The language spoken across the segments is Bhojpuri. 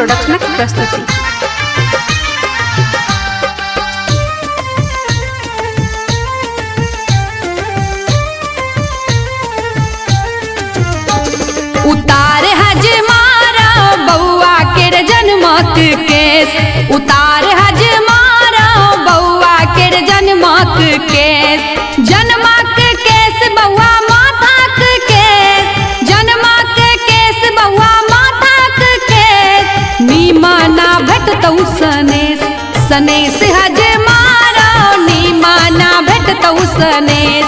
प्रोडक्शन की प्रस्तुति। उतार हज मारा बउआ के जनमक केस, उतार हज मारा बउआ के जनमक केस, जनमक केस बउआ माथाक केस, जनमक केस बउआ माथाक केस, नीमाना भेटतौ सनेस, सनेस हज मारा नीमाना भेटतौ सनेस,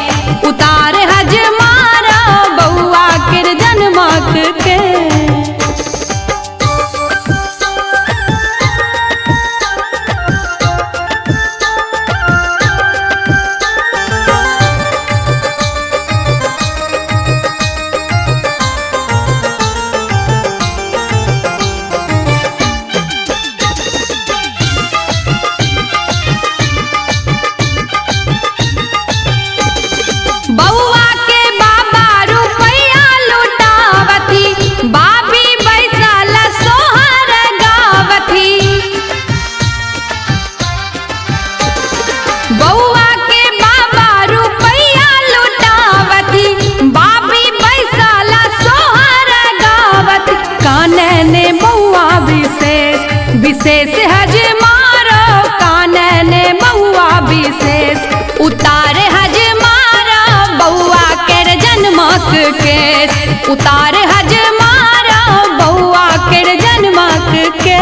उतार हज मारा बउआ के जनमक के। बउआ के बाबा रुपया लुटावती, बाबी बैसल सोहर गावती, बउआ के बाबा रुपया लुटावती, बाबी बैसल सोहर गावती, काने ने बउआ विशेष विशेष हज मारो, काने ने बउआ विशेष, उतार हज मारा बउआ के जनमक केस, उतार हज मारा बउआ के जनमक केस।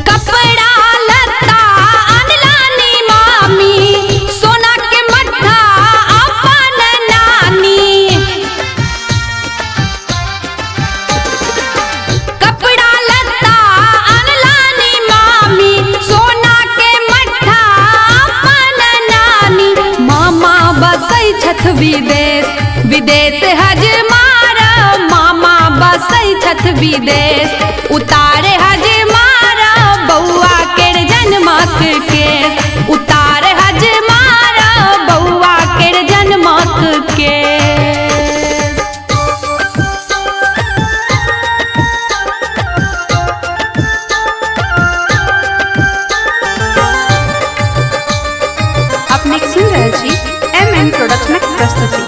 कपड़ा लत्ता अनलानी मामी, सोना के मट्ठा अपन नानी, कपड़ा लत्ता अनलानी मामी, सोना के मट्ठा अपन नानी, मामा बसै छथ विदेश विदेश हज मारा, मामा बसै छथ विदेश, उतारे हज मारा बउआ के जनमक केस, उतार हज मारा बउआ के जनमक केस। अपने सुन रहे छी MM प्रोडक्शन की प्रस्तुति।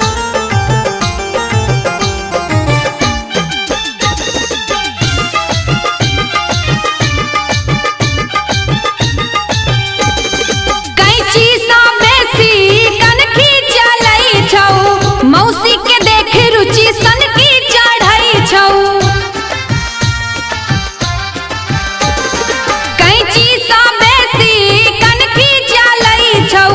कैंची सा बेसी कनखी चलै छौ, मौसी के देख रुचि सनकी चढ़ै छौ, कैंची सा बेसी कनखी चलै छौ,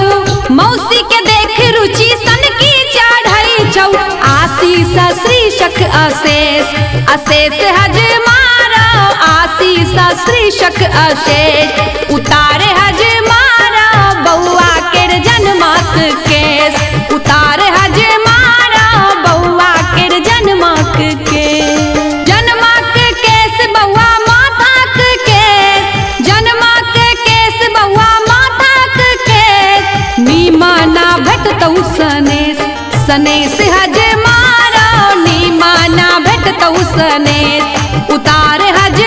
मौसी के देख रुचि सनकी चढ़ै छौ, आशीष श्रीशक अशेष अशेष हज मारा, आशीष श्रीशक अशेष, उतार हज मारा बउआ के जनमक केस, उतार हज मारा बउआ के जनमक केस, जनमक केस बउआ माथाक केस, जनमक केस बउआ माथाक केस, नीमाना भेटतौ सनेस, सनेस हज मारा नीमाना भेटतौ सनेस, उतार हज